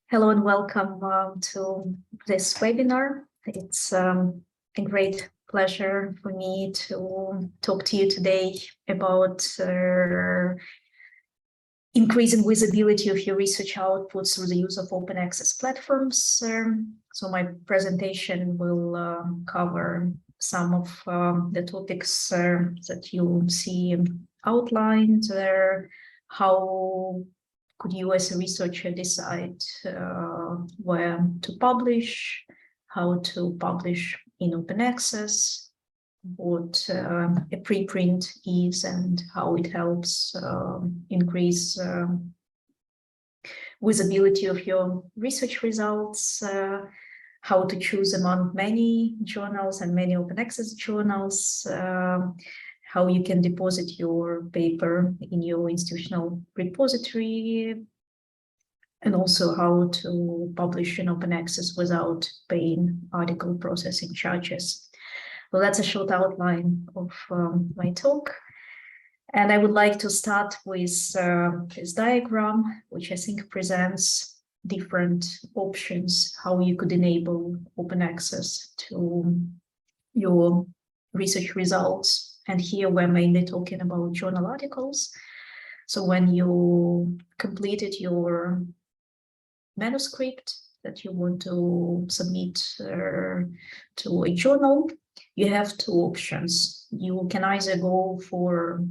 Hello and welcome to this webinar. It's a great pleasure for me to talk to you today about increasing visibility of your research outputs through the use of open access platforms. So my presentation will cover some of the topics that you see outlined there. How could you as a researcher decide where to publish, how to publish in open access, what a preprint is and how it helps increase visibility of your research results, how to choose among many journals and many open access journals, how you can deposit your paper in your institutional repository, and also how to publish in open access without paying article processing charges. Well, that's a short outline of my talk. And I would like to start with this diagram, which I think presents different options, how you could enable open access to your research results. And here we're mainly talking about journal articles. So when you completed your manuscript that you want to submit to a journal, you have two options. You can either go for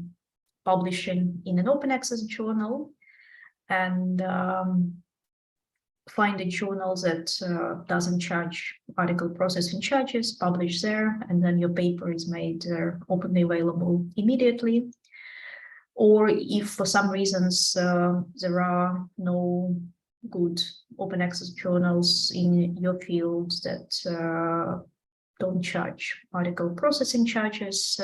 publishing in an open access journal and find a journal that doesn't charge article processing charges, publish there, and then your paper is made openly available immediately. Or if for some reasons there are no good open access journals in your field that don't charge article processing charges,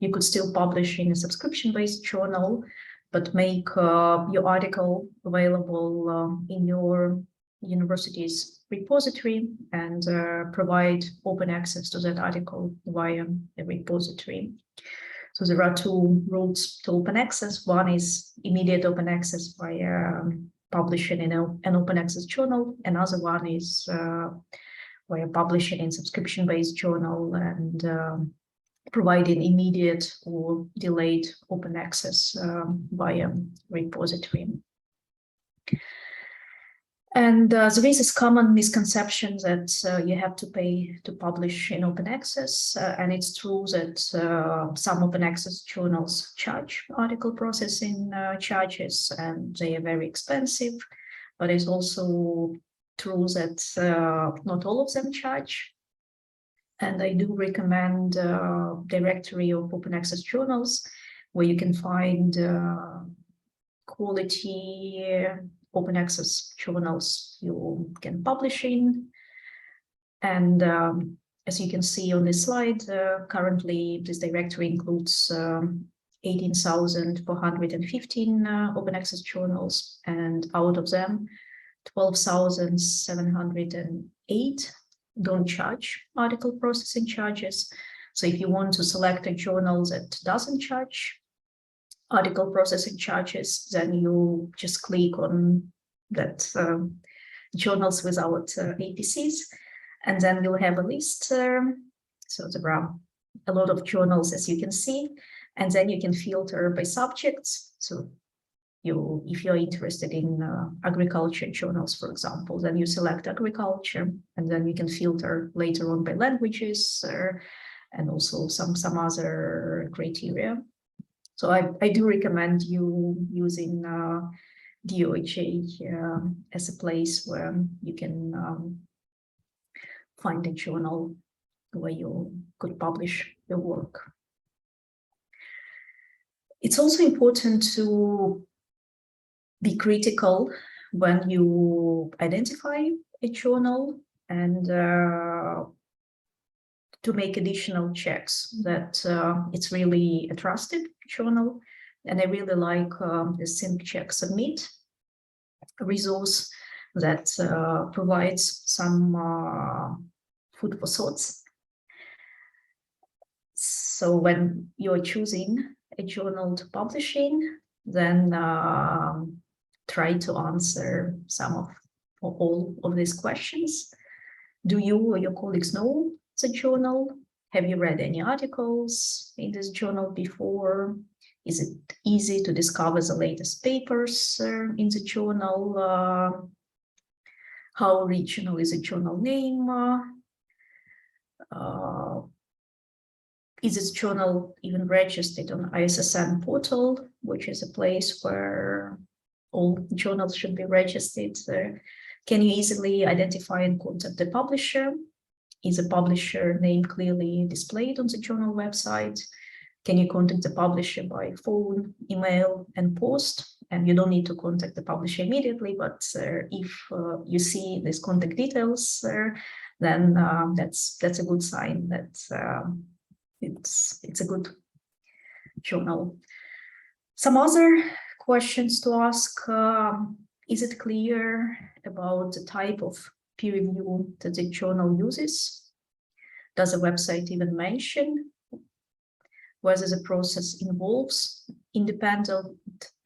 you could still publish in a subscription-based journal, but make your article available in your university's repository and provide open access to that article via a repository. So there are two routes to open access. One is immediate open access via publishing in an open access journal. Another one is via publishing in subscription-based journal and providing immediate or delayed open access via repository. And there is this common misconception that you have to pay to publish in open access, and it's true that some open access journals charge article processing charges, and they are very expensive, but it's also true that not all of them charge. And I do recommend a directory of open access journals where you can find quality open access journals you can publish in. And as you can see on this slide, currently this directory includes 18,415 open access journals, and out of them 12,708 don't charge article processing charges. So if you want to select a journal that doesn't charge article processing charges, then you just click on that journals without APCs, and then you'll have a list. So there are a lot of journals, as you can see, and then you can filter by subjects. So if you're interested in agriculture journals, for example, then you select agriculture, and then you can filter later on by languages and also some other criteria. So I do recommend you using DOAJ as a place where you can find a journal where you could publish your work. It's also important to be critical when you identify a journal and to make additional checks that it's really a trusted journal. And I really like the ThinkCheck Submit resource that provides some food for thoughts. So when you're choosing a journal to publish in, then try to answer some of all of these questions. Do you or your colleagues know the journal? Have you read any articles in this journal before? Is it easy to discover the latest papers in the journal? How original is the journal name? Is this journal even registered on ISSN portal, which is a place where all journals should be registered? Can you easily identify and contact the publisher? Is the publisher name clearly displayed on the journal website? Can you contact the publisher by phone, email, and post? And you don't need to contact the publisher immediately, but if you see these contact details, then that's a good sign that it's a good journal. Some other questions to ask: is it clear about the type of peer review that the journal uses? Does the website even mention whether the process involves independent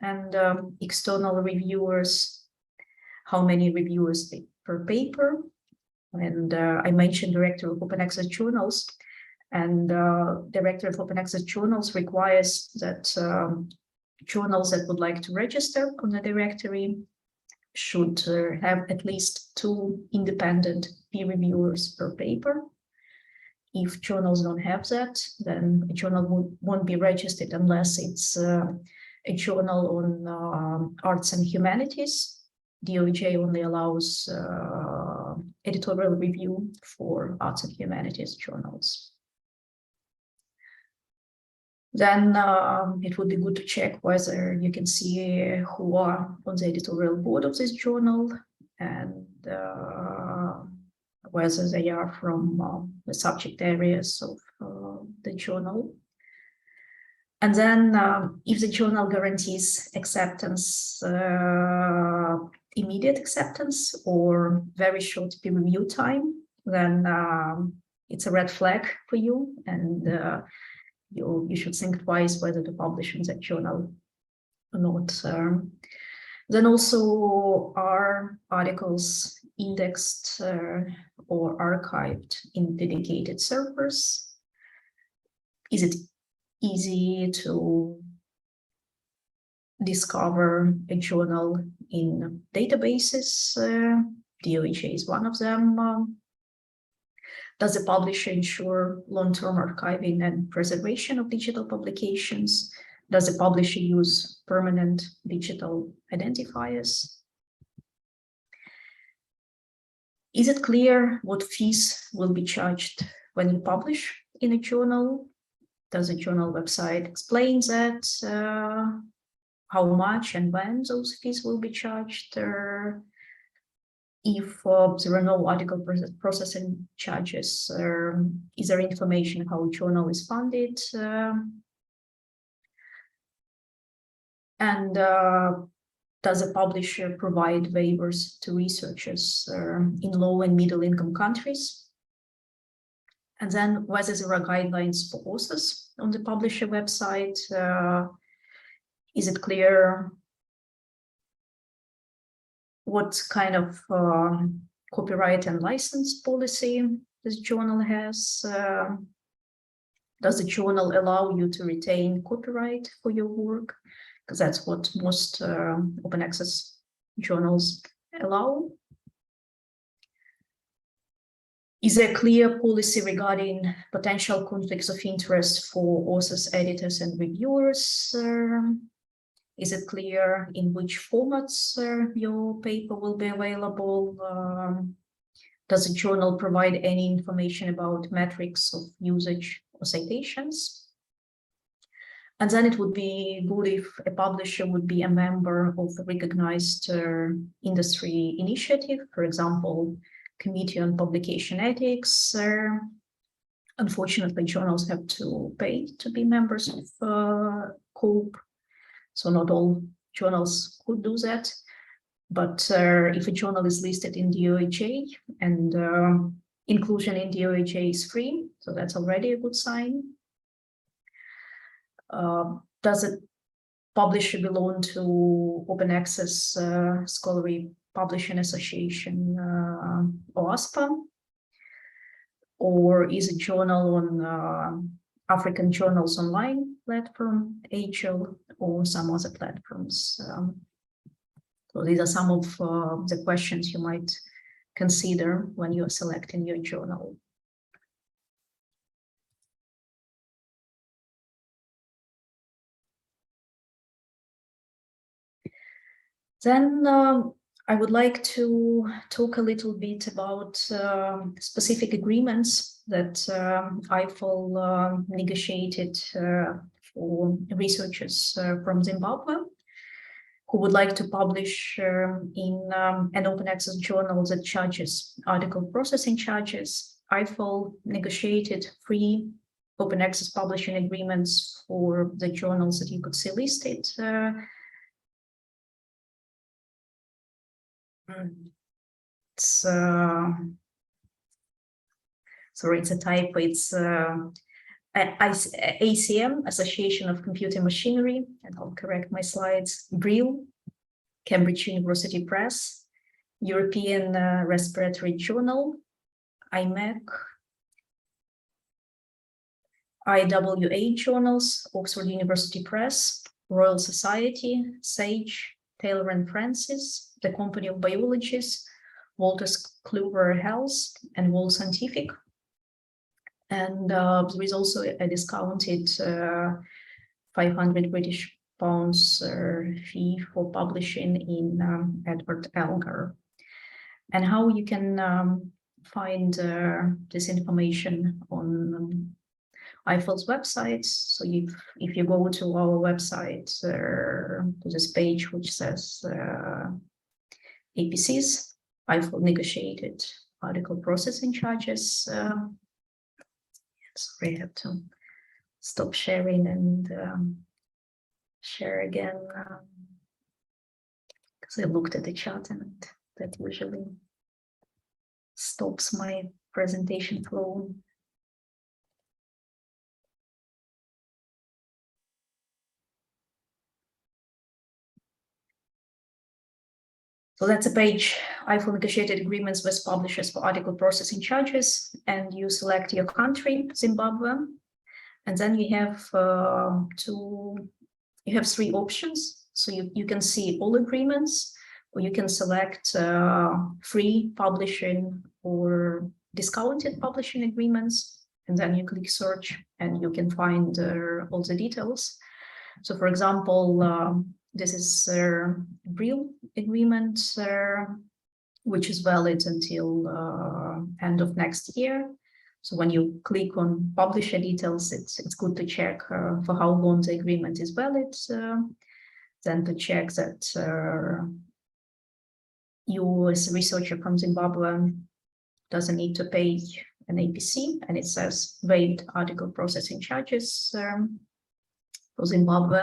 and external reviewers? How many reviewers per paper? And I mentioned Directory of Open Access Journals, and Directory of Open Access Journals requires that journals that would like to register on the directory should have at least 2 independent peer reviewers per paper. If journals don't have that, then a journal won't be registered unless it's a journal on arts and humanities. DOAJ only allows editorial review for arts and humanities journals. Then it would be good to check whether you can see who are on the editorial board of this journal, and whether they are from the subject areas of the journal. And then if the journal guarantees acceptance, immediate acceptance or very short peer review time, then it's a red flag for you, and you should think twice whether to publish in that journal or not. Then also, are articles indexed or archived in dedicated servers? Is it easy to discover a journal in databases? DOAJ is one of them. Does the publisher ensure long-term archiving and preservation of digital publications? Does the publisher use permanent digital identifiers? Is it clear what fees will be charged when you publish in a journal? Does the journal website explain that? How much and when those fees will be charged? If there are no article processing charges, is there information how a journal is funded? And does a publisher provide waivers to researchers in low and middle income countries? And then whether there are guidelines for authors on the publisher website? Is it clear what kind of copyright and license policy this journal has? Does the journal allow you to retain copyright for your work? Because that's what most open access journals allow. Is there a clear policy regarding potential conflicts of interest for authors, editors, and reviewers? Is it clear in which formats your paper will be available? Does the journal provide any information about metrics of usage or citations? And then it would be good if a publisher would be a member of a recognized industry initiative, for example, Committee on Publication Ethics. Unfortunately, journals have to pay to be members of COPE, so not all journals could do that. But if a journal is listed in DOAJ and inclusion in DOAJ is free, so that's already a good sign. Does a publisher belong to open access scholarly Publishing Association, OASPA, or is a journal on African Journals Online platform, AJOL, or some other platforms. So these are some of the questions you might consider when you're selecting your journal. Then I would like to talk a little bit about specific agreements that IFL negotiated for researchers from Zimbabwe who would like to publish in an open access journal that charges article processing charges. IFL negotiated 3 open access publishing agreements for the journals that you could see listed. It's sorry, it's a typo. It's ACM, Association of Computer Machinery, and I'll correct my slides. Brill, Cambridge University Press, European Respiratory Journal, IMEC, IWA Journals, Oxford University Press, Royal Society, SAGE, Taylor and Francis, the Company of Biologists, Wolters Kluwer Health, and Wall Scientific. And there is also a discounted 500 British pounds fee for publishing in Edward Elgar. And how you can find this information on IFL's website. So if you go to our website, to this page which says APCs, IFL negotiated article processing charges. Sorry, I have to stop sharing and share again because I looked at the chat and that usually stops my presentation flow. So that's a page, IFL negotiated agreements with publishers for article processing charges, and you select your country, Zimbabwe, and then you have 3 options. So you can see all agreements, or you can select free publishing or discounted publishing agreements, and then you click search and you can find all the details. So for example, this is Brill agreement, which is valid until end of next year. So when you click on publisher details, it's good to check for how long the agreement is valid, then to check that you as a researcher from Zimbabwe doesn't need to pay an APC, and it says waived article processing charges for Zimbabwe.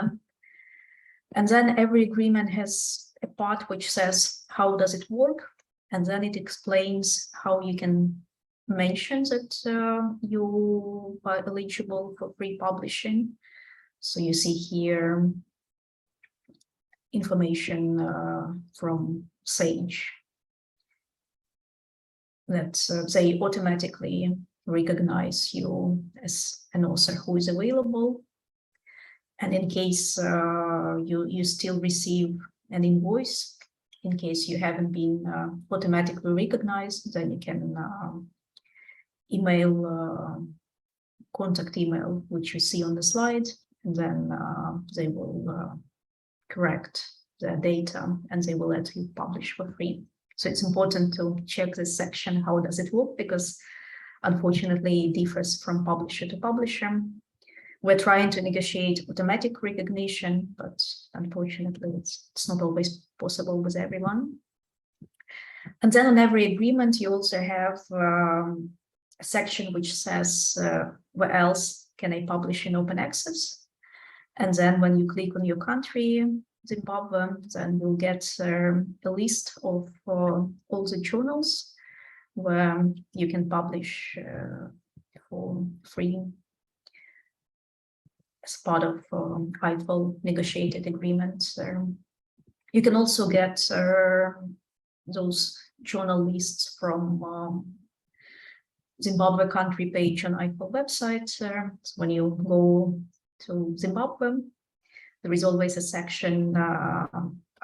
And then every agreement has a part which says how does it work, and then it explains how you can mention that you are eligible for free publishing. So you see here information from SAGE that they automatically recognize you as an author who is available. And in case you still receive an invoice, in case you haven't been automatically recognized, then you can email, contact email, which you see on the slide, and then they will correct the data and they will let you publish for free. So it's important to check this section, how does it work, because unfortunately it differs from publisher to publisher. We're trying to negotiate automatic recognition, but unfortunately it's not always possible with everyone. And then on every agreement, you also have a section which says where else can I publish in open access. And then when you click on your country, Zimbabwe, then you'll get a list of all the journals where you can publish for free as part of IFL negotiated agreements. You can also get those journal lists from Zimbabwe country page on IFAL website. So when you go to Zimbabwe, there is always a section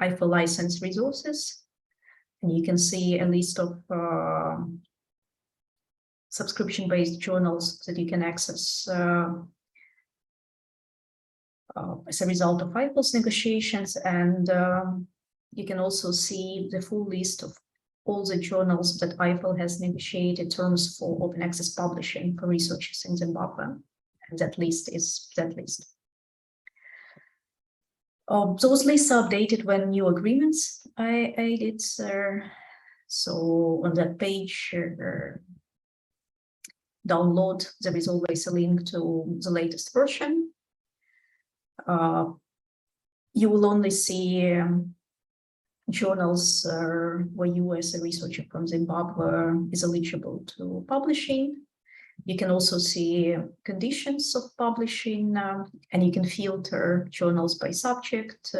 IFAL license resources, and you can see a list of subscription-based journals that you can access as a result of IFAL's negotiations, and you can also see the full list of all the journals that IFAL has negotiated terms for open access publishing for researchers in Zimbabwe. And that list is that list. Those lists are updated when new agreements are added. So on that page, download, there is always a link to the latest version. You will only see journals where you as a researcher from Zimbabwe is eligible to publishing. You can also see conditions of publishing, and you can filter journals by subject,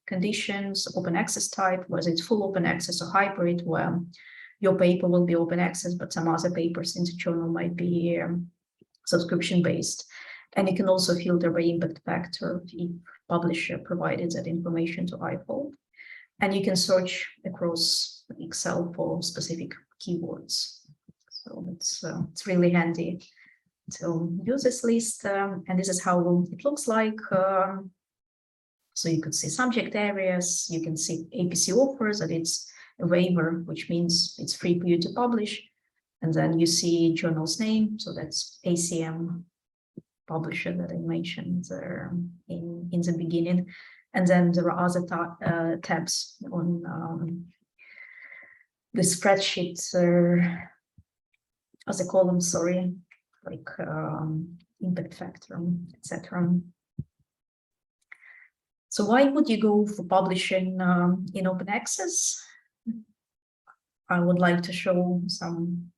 conditions, open access type, whether it's full open access or hybrid, where your paper will be open access, but some other papers in the journal might be subscription-based. And you can also filter by impact factor if publisher provided that information to IFAL. And you can search across Excel for specific keywords. So it's really handy to use this list. And this is how it looks like. So you could see subject areas, you can see APC offers, that it's a waiver, which means it's free for you to publish. And then you see journal's name, so that's ACM publisher that I mentioned in the beginning. And then there are other tabs on the spreadsheet as a column, sorry, like impact factor, etc. So why would you go for publishing in open access? I would like to show some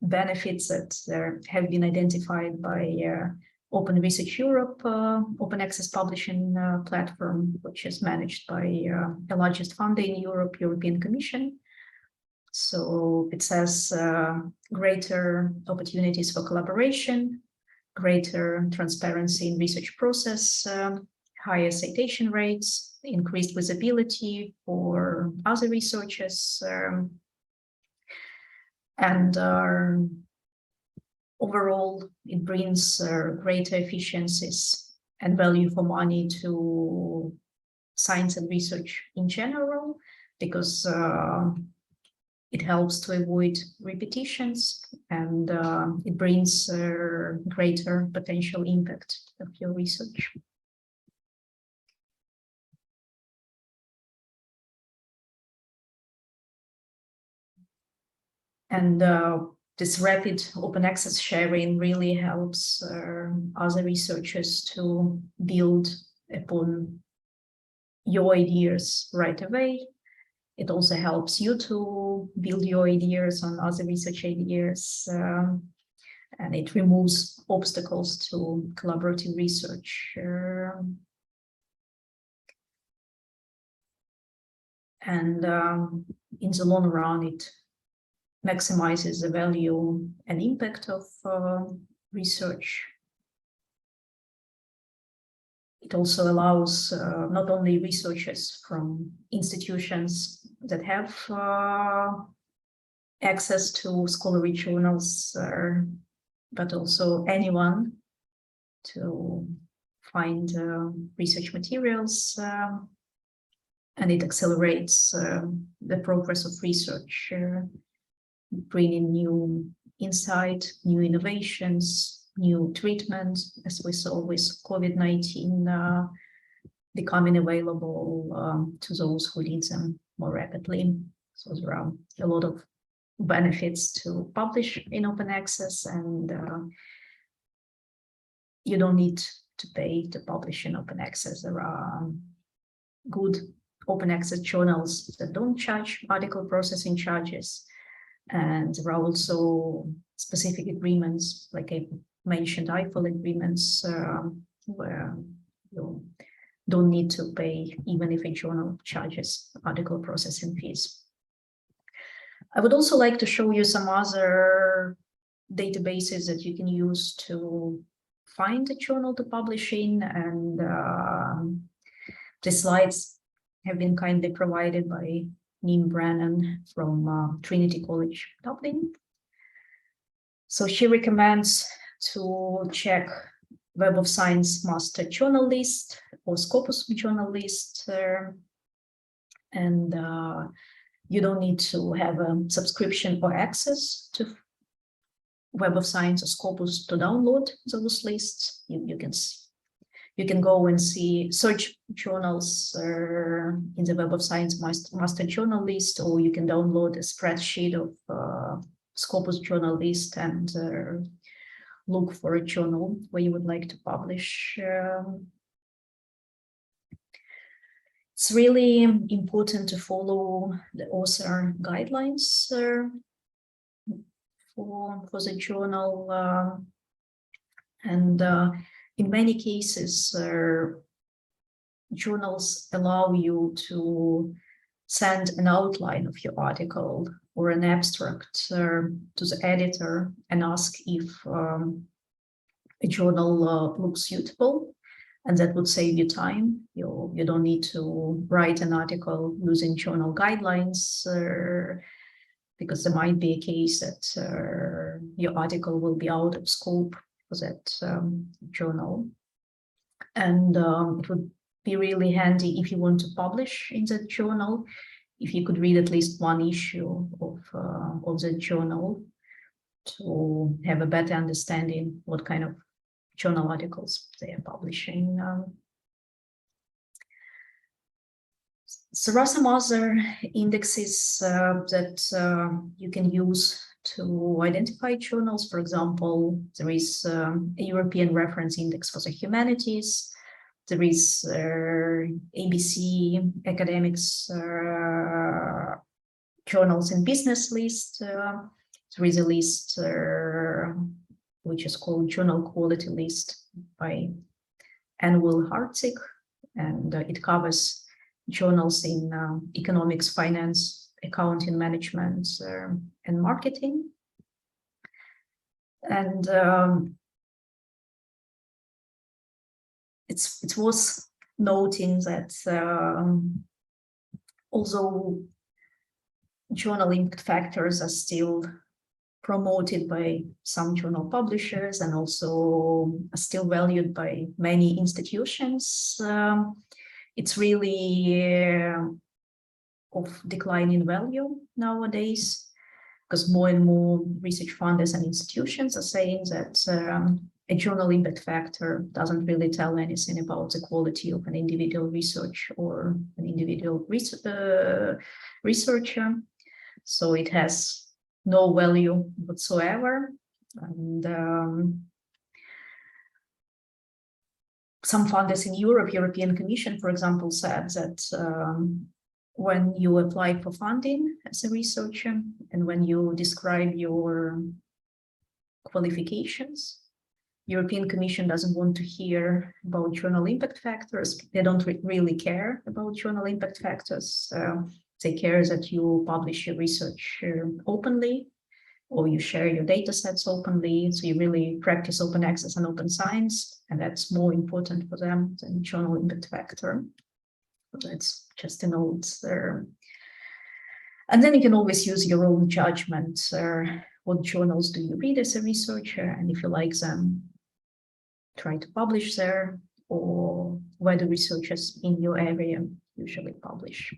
benefits that have been identified by Open Research Europe, open access publishing platform, which is managed by the largest funder in Europe, European Commission. So it says greater opportunities for collaboration, greater transparency in research process, higher citation rates, increased visibility for other researchers, and overall, it brings greater efficiencies and value for money to science and research in general, because it helps to avoid repetitions, and it brings greater potential impact of your research. And this rapid open access sharing really helps other researchers to build upon your ideas right away. It also helps you to build your ideas on other research ideas, and it removes obstacles to collaborative research. And in the long run, it maximizes the value and impact of research. It also allows not only researchers from institutions that have access to scholarly journals, but also anyone to find research materials, and it accelerates the progress of research, bringing new insight, new innovations, new treatments, as we saw with COVID-19 becoming available to those who need them more rapidly. So there are a lot of benefits to publish in open access, and you don't need to pay to publish in open access. There are good open access journals that don't charge article processing charges, and there are also specific agreements, like I mentioned, IFAL agreements, where you don't need to pay even if a journal charges article processing fees. I would also like to show you some other databases that you can use to find a journal to publish in, and the slides have been kindly provided by Neem Brennan from Trinity College Dublin. So she recommends to check Web of Science Master Journal List or Scopus Journal List, and you don't need to have a subscription or access to Web of Science or Scopus to download those lists. You can go and see search journals in the Web of Science Master Journal List, or you can download a spreadsheet of Scopus journal list and look for a journal where you would like to publish. It's really important to follow the author guidelines for the journal, and in many cases, journals allow you to send an outline of your article or an abstract to the editor and ask if a journal looks suitable, and that would save you time. You don't need to write an article using journal guidelines, because there might be a case that your article will be out of scope for that journal. And it would be really handy if you want to publish in that journal, if you could read at least one issue of the journal to have a better understanding what kind of journal articles they are publishing. So there are some other indexes that you can use to identify journals. For example, there is a European Reference Index for the Humanities. There is ABC Academics Journals and Business list. There is a list which is called Journal Quality List by Anne Will Hartzig, and it covers journals in economics, finance, accounting, management, and marketing. And it's worth noting that although journal impact factors are still promoted by some journal publishers and also are still valued by many institutions, it's really of declining value nowadays, because more and more research funders and institutions are saying that a journal impact factor doesn't really tell anything about the quality of an individual research or an individual researcher. So it has no value whatsoever. And some funders in Europe, European Commission, for example, said that when you apply for funding as a researcher and when you describe your qualifications, European Commission doesn't want to hear about journal impact factors. They don't really care about journal impact factors. They care that you publish your research openly, or you share your data sets openly. So you really practice open access and open science, and that's more important for them than journal impact factor. So that's just a note there. And then you can always use your own judgment. What journals do you read as a researcher? And if you like them, try to publish there, or where the researchers in your area usually publish.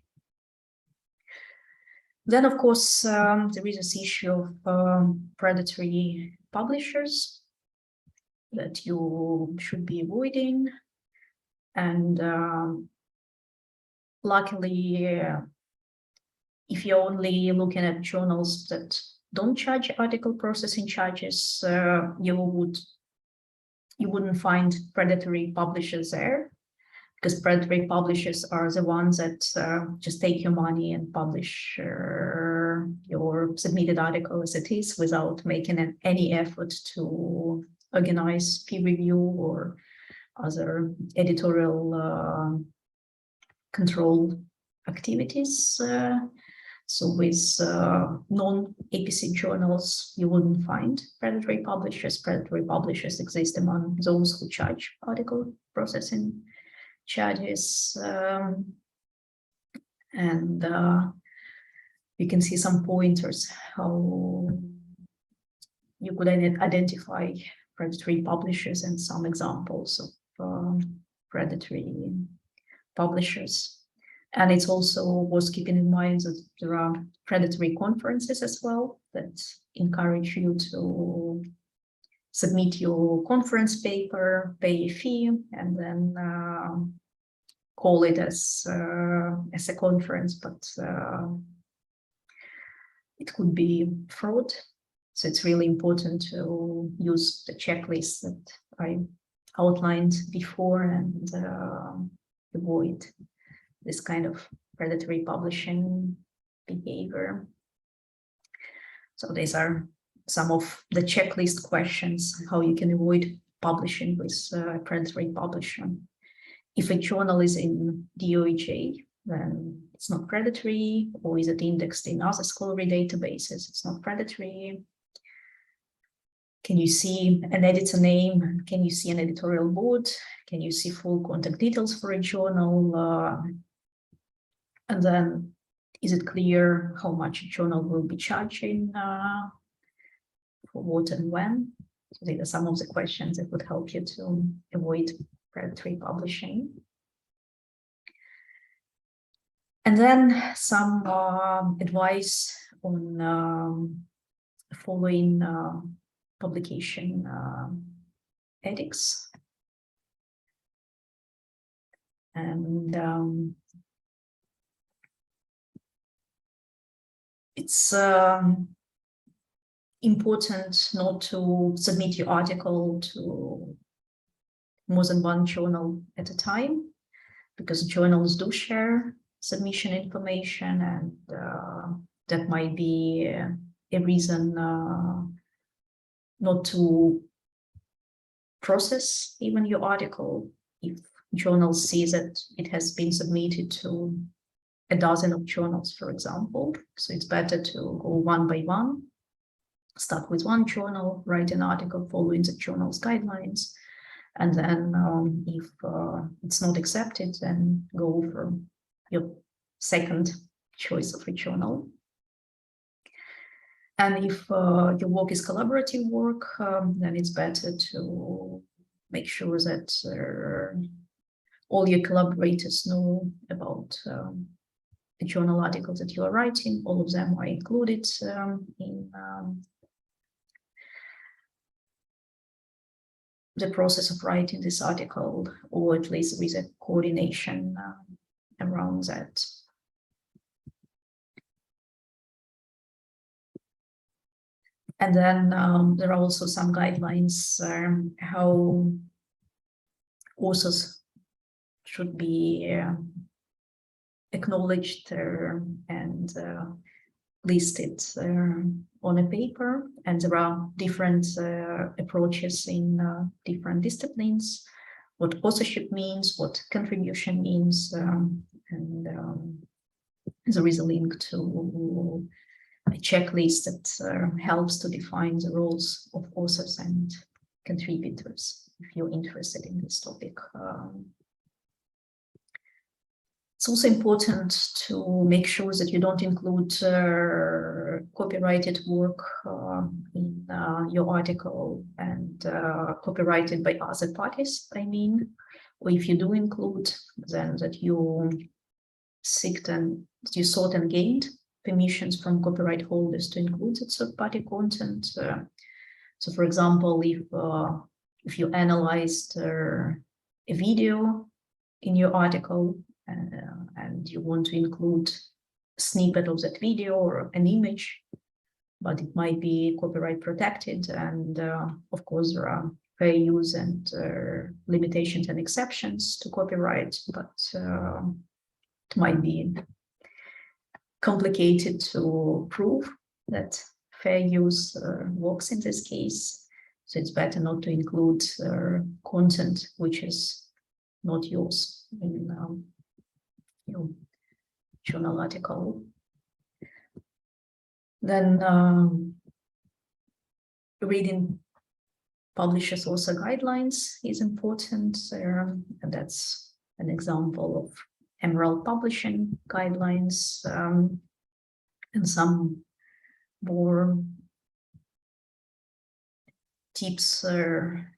Then, of course, there is this issue of predatory publishers that you should be avoiding. And luckily, if you're only looking at journals that don't charge article processing charges, you wouldn't find predatory publishers there, because predatory publishers are the ones that just take your money and publish your submitted article as it is without making any effort to organize peer review or other editorial control activities. So with non-APC journals, you wouldn't find predatory publishers. Predatory publishers exist among those who charge article processing charges. And you can see some pointers how you could identify predatory publishers and some examples of predatory publishers. And it's also worth keeping in mind that there are predatory conferences as well that encourage you to submit your conference paper, pay a fee, and then call it as a conference, but it could be fraud. So it's really important to use the checklist that I outlined before and avoid this kind of predatory publishing behavior. So these are some of the checklist questions, how you can avoid publishing with predatory publisher. If a journal is in DOAJ, then it's not predatory, or is it indexed in other scholarly databases? It's not predatory. Can you see an editor name? Can you see an editorial board? Can you see full contact details for a journal? And then, is it clear how much a journal will be charging for what and when? So these are some of the questions that would help you to avoid predatory publishing. And then some advice on following publication ethics. And it's important not to submit your article to more than one journal at a time, because journals do share submission information, and that might be a reason not to process even your article if journals see that it has been submitted to a dozen of journals, for example. So it's better to go one by one, start with one journal, write an article following the journal's guidelines, and then if it's not accepted, then go for your second choice of a journal. And if your work is collaborative work, then it's better to make sure that all your collaborators know about the journal articles that you are writing. All of them are included in the process of writing this article, or at least with a coordination around that. And then there are also some guidelines how authors should be acknowledged and listed on a paper. And there are different approaches in different disciplines, what authorship means, what contribution means, and there is a link to a checklist that helps to define the roles of authors and contributors, if you're interested in this topic. It's also important to make sure that you don't include copyrighted work in your article, and copyrighted by other parties, I mean, or if you do include, then that you sought and gained permissions from copyright holders to include that third-party content. So, for example, if you analyzed a video in your article and you want to include a snippet of that video or an image, but it might be copyright protected, and of course there are fair use and limitations and exceptions to copyright, but it might be complicated to prove that fair use works in this case. So it's better not to include content which is not yours in your journal article. Then reading publishers' author guidelines is important, and that's an example of Emerald Publishing guidelines, and some more tips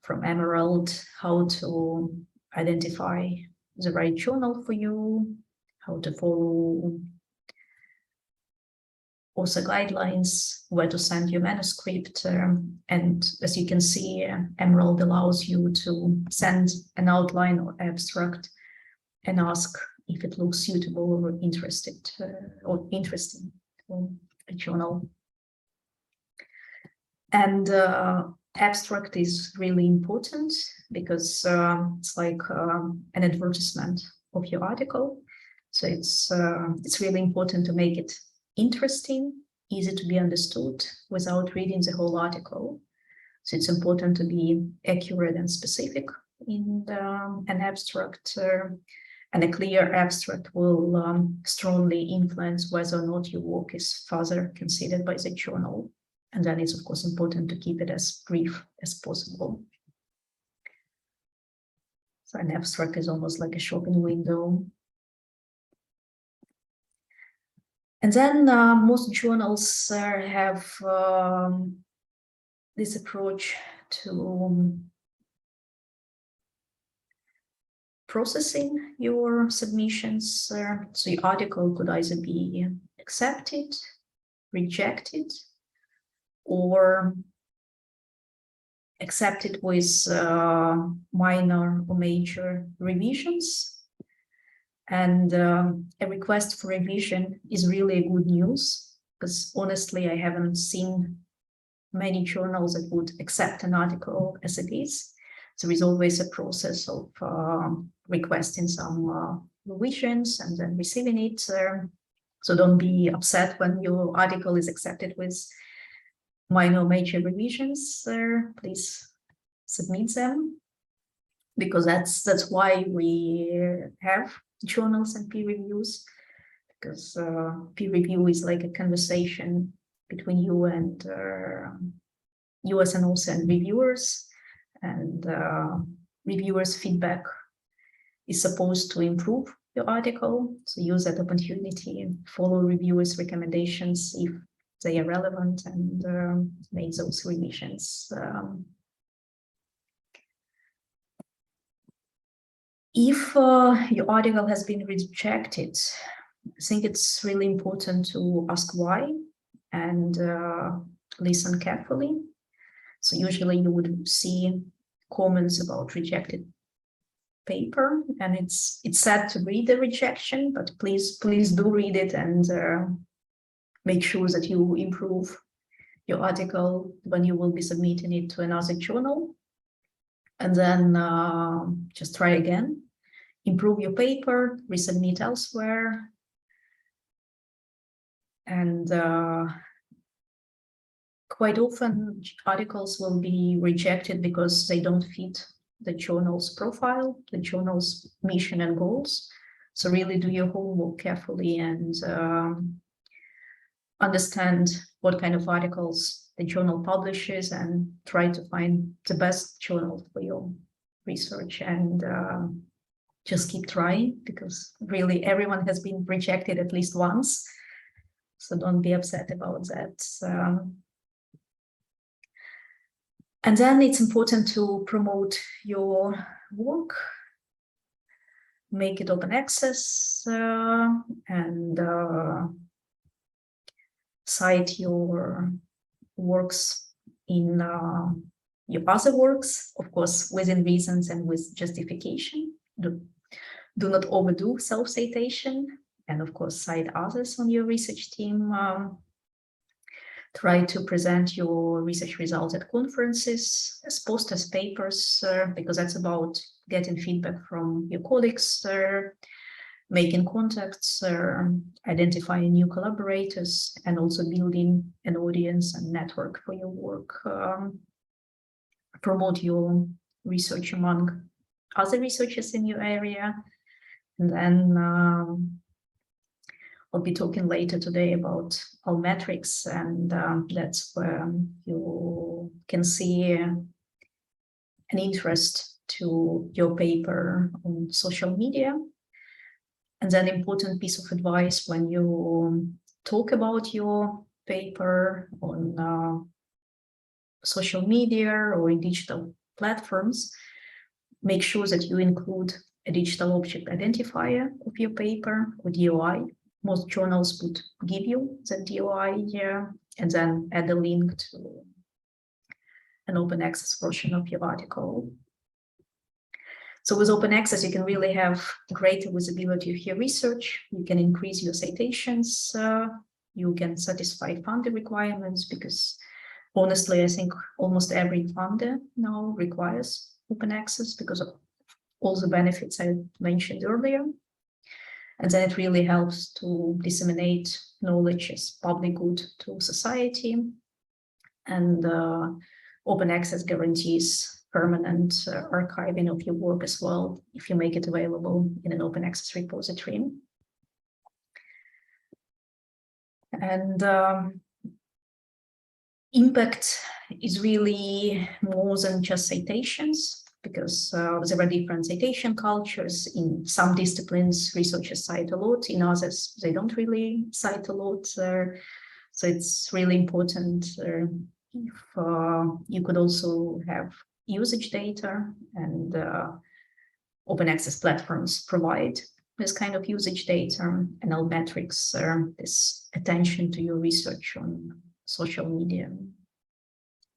from Emerald, how to identify the right journal for you, how to follow author guidelines, where to send your manuscript. And as you can see, Emerald allows you to send an outline or abstract and ask if it looks suitable or interesting for a journal. And abstract is really important because it's like an advertisement of your article. So it's really important to make it interesting, easy to be understood without reading the whole article. So it's important to be accurate and specific in an abstract, and a clear abstract will strongly influence whether or not your work is further considered by the journal. And then it's of course important to keep it as brief as possible. So an abstract is almost like a shopping window. And then most journals have this approach to processing your submissions. So your article could either be accepted, rejected, or accepted with minor or major revisions. And a request for revision is really good news, because honestly, I haven't seen many journals that would accept an article as it is. There is always a process of requesting some revisions and then receiving it. So don't be upset when your article is accepted with minor or major revisions. Please submit them, because that's why we have journals and peer reviews, because peer review is like a conversation between you and you as an author and reviewers, and reviewers' feedback is supposed to improve your article. So use that opportunity and follow reviewers' recommendations if they are relevant, and make those revisions. If your article has been rejected, I think it's really important to ask why and listen carefully. So usually you would see comments about rejected paper, and it's sad to read the rejection, but please do read it and make sure that you improve your article when you will be submitting it to another journal. And then just try again, improve your paper, resubmit elsewhere. And quite often articles will be rejected because they don't fit the journal's profile, the journal's mission and goals. So really do your homework carefully and understand what kind of articles the journal publishes, and try to find the best journal for your research, and just keep trying, because really everyone has been rejected at least once. So don't be upset about that. And then it's important to promote your work, make it open access, and cite your works in your other works, of course, within reasons and with justification. Do not overdo self-citation, and of course, cite others on your research team. Try to present your research results at conferences, as posters, papers, because that's about getting feedback from your colleagues, making contacts, identifying new collaborators, and also building an audience and network for your work. Promote your research among other researchers in your area. And then I'll be talking later today about Altmetrics, and that's where you can see an interest to your paper on social media. And then important piece of advice when you talk about your paper on social media or in digital platforms, make sure that you include a digital object identifier of your paper or DOI. Most journals would give you the DOI here, and then add a link to an open access version of your article. So with open access, you can really have greater visibility of your research. You can increase your citations. You can satisfy funder requirements, because honestly, I think almost every funder now requires open access because of all the benefits I mentioned earlier. And then it really helps to disseminate knowledge as public good to society. And open access guarantees permanent archiving of your work as well, if you make it available in an open access repository. And impact is really more than just citations, because there are different citation cultures. In some disciplines, researchers cite a lot. In others, they don't really cite a lot. So it's really important if you could also have usage data, and open access platforms provide this kind of usage data, and Altmetrics, this attention to your research on social media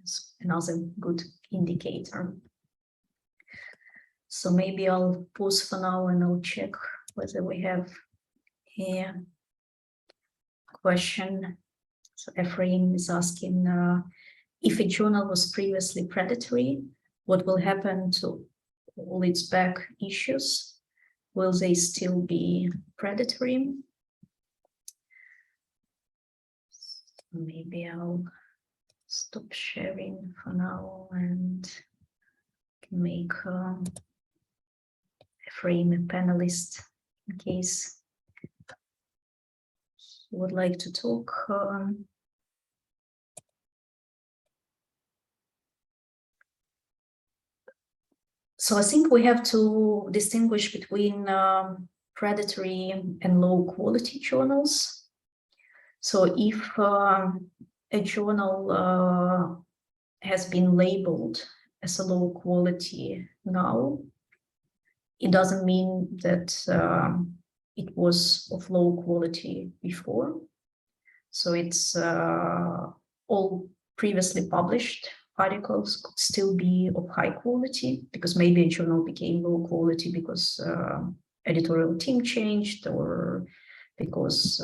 is another good indicator. So maybe I'll pause for now and I'll check whether we have a question. So Ephraim is asking, if a journal was previously predatory, what will happen to all its back issues? Will they still be predatory? Maybe I'll stop sharing for now and make Ephraim a panelist in case he would like to talk. So I think we have to distinguish between predatory and low quality journals. So if a journal has been labeled as a low quality now, it doesn't mean that it was of low quality before. So it's all previously published articles could still be of high quality, because maybe a journal became low quality because editorial team changed, or because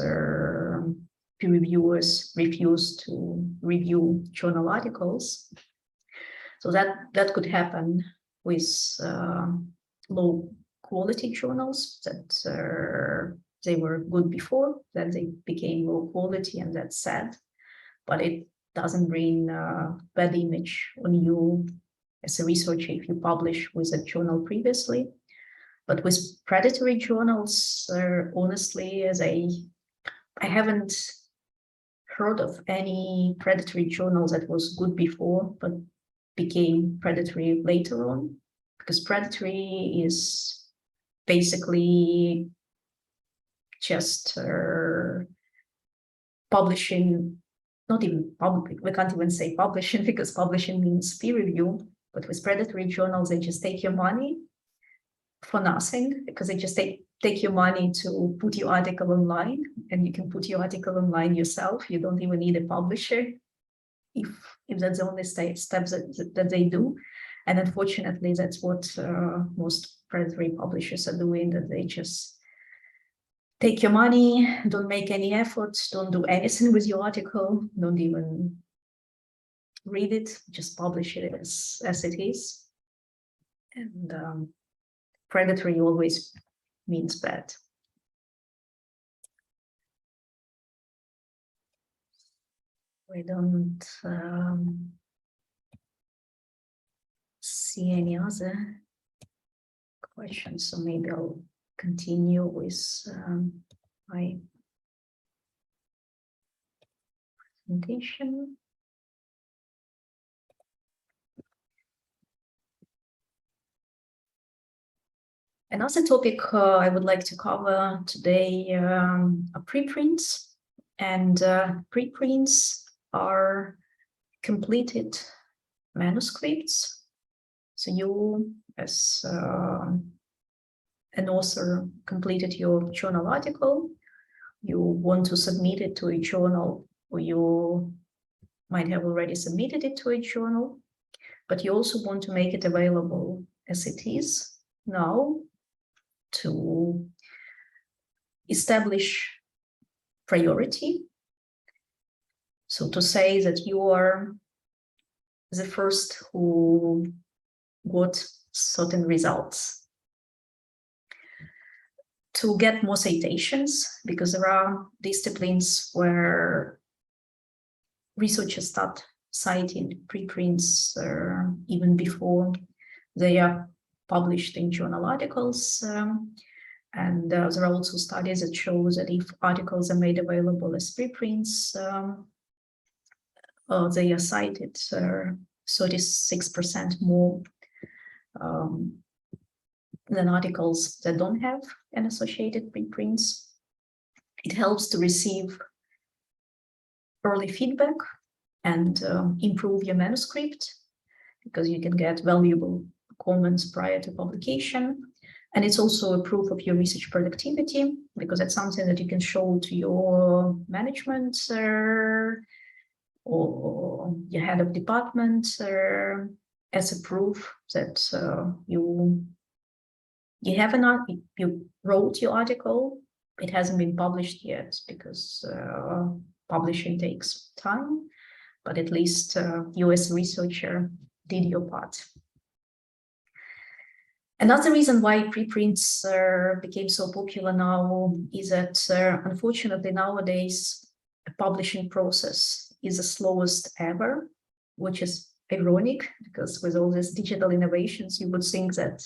peer reviewers refused to review journal articles. So that could happen with low quality journals, that they were good before, then they became low quality, and that's sad. But it doesn't bring a bad image on you as a researcher if you publish with a journal previously. But with predatory journals, honestly, I haven't heard of any predatory journal that was good before but became predatory later on, because predatory is basically just publishing. Not even public, we can't even say publishing, because publishing means peer review. But with predatory journals, they just take your money for nothing, because they just take your money to put your article online, and you can put your article online yourself. You don't even need a publisher if that's the only steps that they do. And unfortunately, that's what most predatory publishers are doing, that they just take your money, don't make any efforts, don't do anything with your article, don't even read it, just publish it as it is. And predatory always means bad. We don't see any other questions, so maybe I'll continue with my presentation. Another topic I would like to cover today are preprints. And preprints are completed manuscripts. So you, as an author, completed your journal article. You want to submit it to a journal, or you might have already submitted it to a journal, but you also want to make it available as it is now to establish priority. So to say that you are the first who got certain results. To get more citations, because there are disciplines where researchers start citing preprints even before they are published in journal articles. And there are also studies that show that if articles are made available as preprints, they are cited 36% more than articles that don't have an associated preprints. It helps to receive early feedback and improve your manuscript, because you can get valuable comments prior to publication. And it's also a proof of your research productivity, because it's something that you can show to your management or your head of department as a proof that you wrote your article. It hasn't been published yet, because publishing takes time, but at least you as a researcher did your part. Another reason why preprints became so popular now is that unfortunately nowadays the publishing process is the slowest ever, which is ironic, because with all these digital innovations you would think that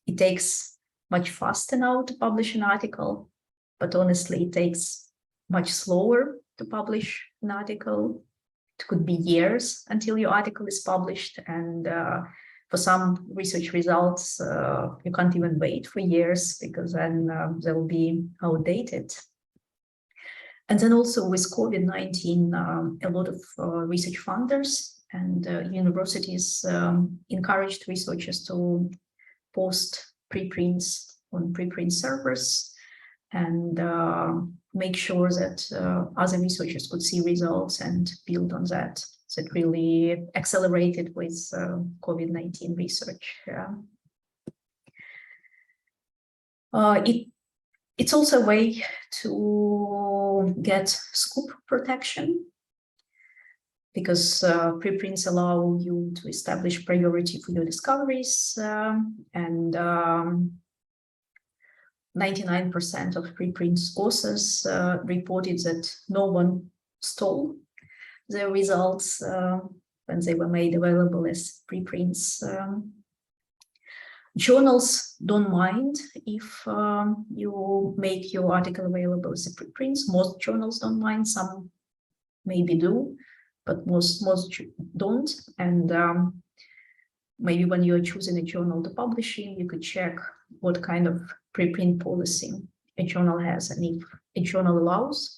it takes much faster now to publish an article, but honestly it takes much slower to publish an article. It could be years until your article is published, and for some research results, you can't even wait for years, because then they'll be outdated. And then also with COVID-19, a lot of research funders and universities encouraged researchers to post preprints on preprint servers and make sure that other researchers could see results and build on that. So it really accelerated with COVID-19 research. It's also a way to get scoop protection, because preprints allow you to establish priority for your discoveries, and 99% of preprint authors reported that no one stole their results when they were made available as preprints. Journals don't mind if you make your article available as a preprints. Most journals don't mind, some maybe do, but most don't. And maybe when you're choosing a journal to publish in, you could check what kind of preprint policy a journal has, and if a journal allows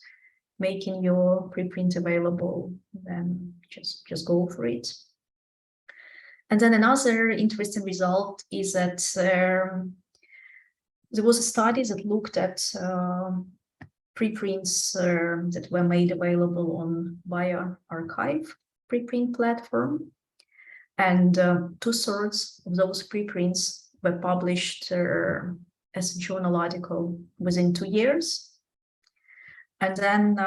making your preprint available, then just go for it. And then another interesting result is that there was a study that looked at preprints that were made available on bioRxiv preprint platform, and 2/3 of those preprints were published as a journal article within 2 years. And then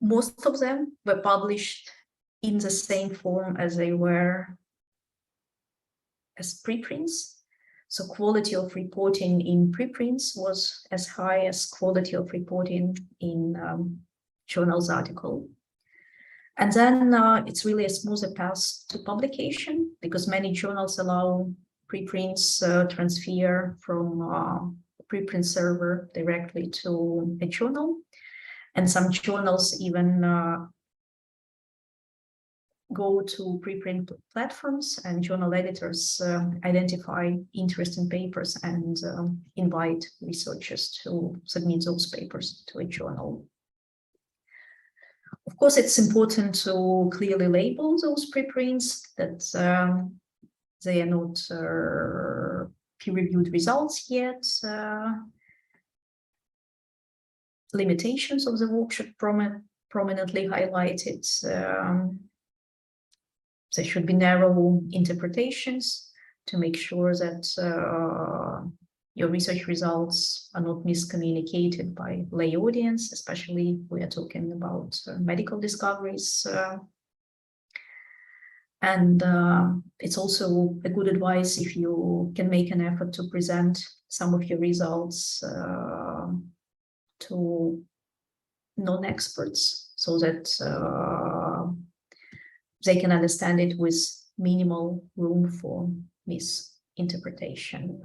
most of them were published in the same form as they were as preprints. So quality of reporting in preprints was as high as quality of reporting in journal's article. And then it's really a smoother path to publication, because many journals allow preprints transfer from preprint server directly to a journal. And some journals even go to preprint platforms, and journal editors identify interesting papers and invite researchers to submit those papers to a journal. Of course, it's important to clearly label those preprints, that they are not peer-reviewed results yet. Limitations of the work should prominently highlighted. There should be narrow interpretations to make sure that your research results are not miscommunicated by lay audience, especially if we are talking about medical discoveries. And it's also a good advice if you can make an effort to present some of your results to non-experts, so that they can understand it with minimal room for misinterpretation.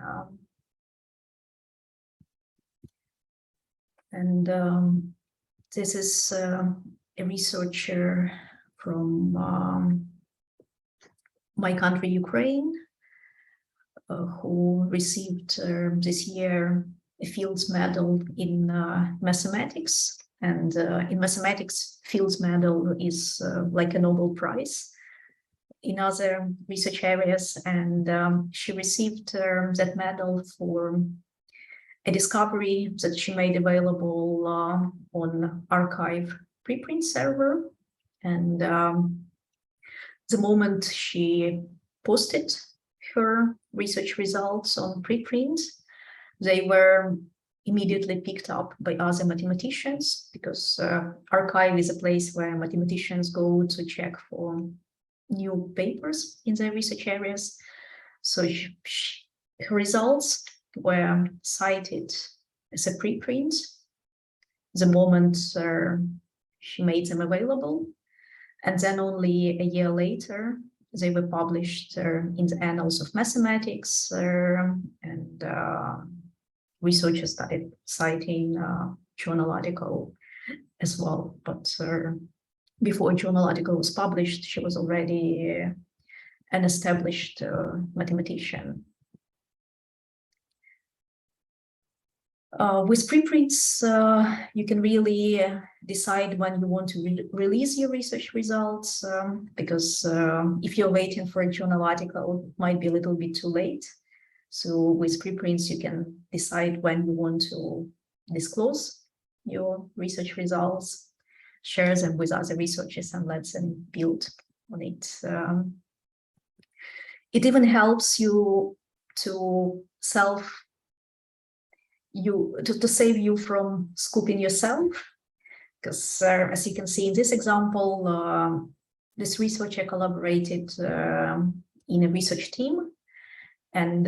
This is a researcher from my country, Ukraine, who received this year a Fields Medal in mathematics. And in mathematics, Fields Medal is like a Nobel Prize in other research areas. And she received that medal for a discovery that she made available on arXiv preprint server. And the moment she posted her research results on preprint, they were immediately picked up by other mathematicians, because arXiv is a place where mathematicians go to check for new papers in their research areas. So her results were cited as a preprint the moment she made them available. And then only a year later, they were published in the Annals of Mathematics, and researchers started citing journal article as well. But before a journal article was published, she was already an established mathematician. With preprints, you can really decide when you want to release your research results, because if you're waiting for a journal article, it might be a little bit too late. So with preprints, you can decide when you want to disclose your research results, share them with other researchers, and let them build on it. It even helps you to save you from scooping yourself, because as you can see in this example, this researcher collaborated in a research team, and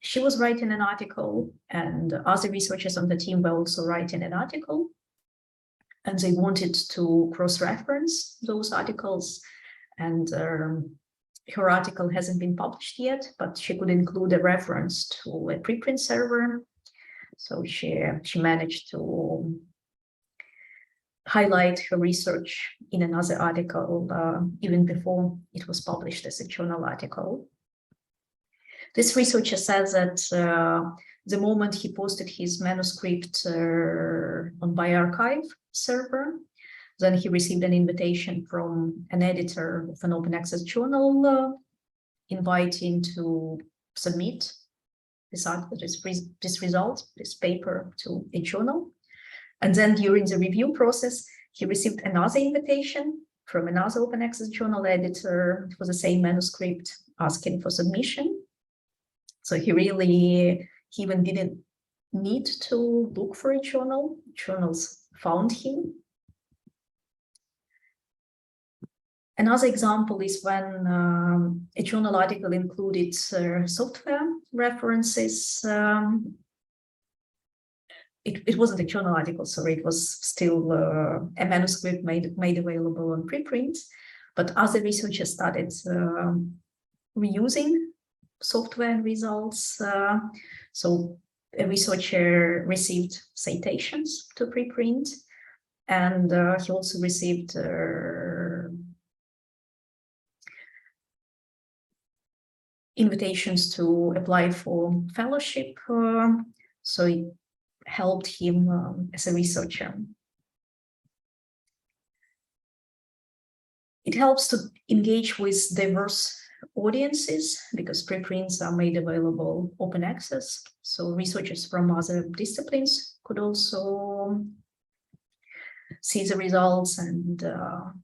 she was writing an article, and other researchers on the team were also writing an article, and they wanted to cross-reference those articles. And her article hasn't been published yet, but she could include a reference to a preprint server. So she managed to highlight her research in another article even before it was published as a journal article. This researcher says that the moment he posted his manuscript on bioRxiv server, then he received an invitation from an editor of an open access journal inviting to submit this paper to a journal. And then during the review process, he received another invitation from another open access journal editor for the same manuscript, asking for submission. So he even didn't need to look for a journal. Journals found him. Another example is when a journal article included software references. It wasn't a journal article, sorry, it was still a manuscript made available on preprint, but other researchers started reusing software results. So a researcher received citations to preprint, And he also received invitations to apply for fellowship, so it helped him as a researcher. It helps to engage with diverse audiences because preprints are made available open access. So researchers from other disciplines could also see the results and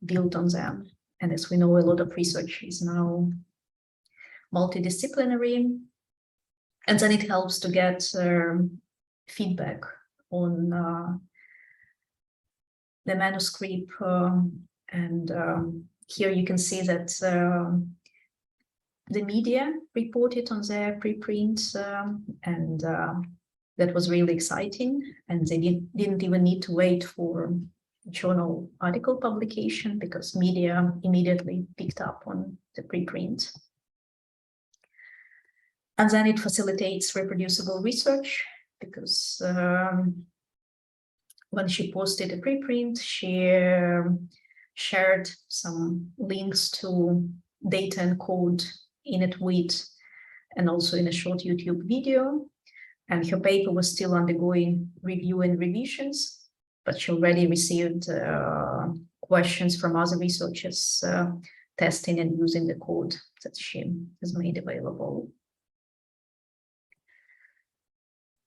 build on them. And as we know, a lot of research is now multidisciplinary. And then it helps to get feedback on the manuscript. And here you can see that the media reported on their preprint, and that was really exciting. And they didn't even need to wait for journal article publication because media immediately picked up on the preprint. And then it facilitates reproducible research because when she posted a preprint, she shared some links to data and code in a tweet and also in a short YouTube video. And her paper was still undergoing review and revisions, but she already received questions from other researchers testing and using the code that she has made available.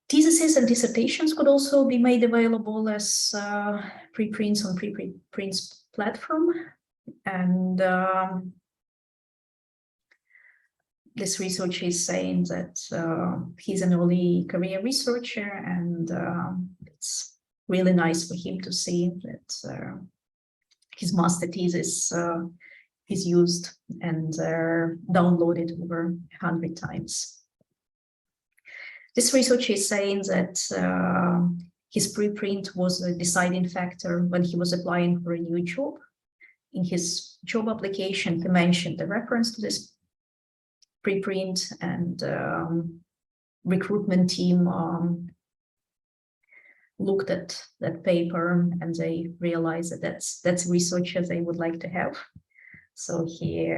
Theses and dissertations could also be made available as preprints on preprints platform. And this researcher is saying that he's an early career researcher, and it's really nice for him to see that his master thesis is used and downloaded over 100 times. This research is saying that his preprint was a deciding factor when he was applying for a new job. In his job application, he mentioned the reference to this preprint, and recruitment team looked at that paper and they realized that that's a researcher they would like to have. So he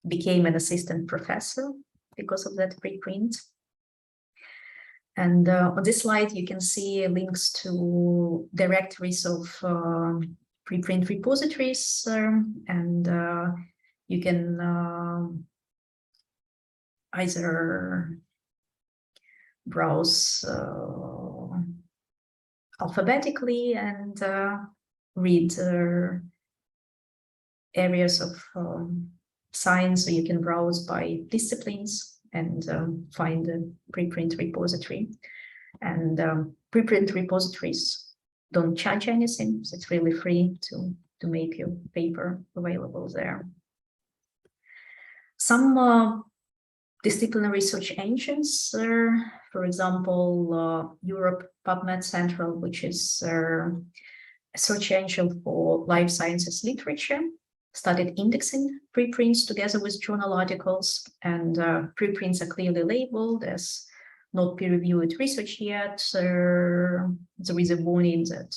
became an assistant professor because of that preprint. And on this slide, you can see links to directories of preprint repositories, and you can either browse alphabetically and read areas of science, so you can browse by disciplines and find a preprint repository. And preprint repositories don't charge anything, so it's really free to make your paper available there. Some disciplinary search engines, for example, Europe PubMed Central, which is a search engine for life sciences literature, started indexing preprints together with journal articles, and preprints are clearly labeled as not peer-reviewed research yet. There is a warning that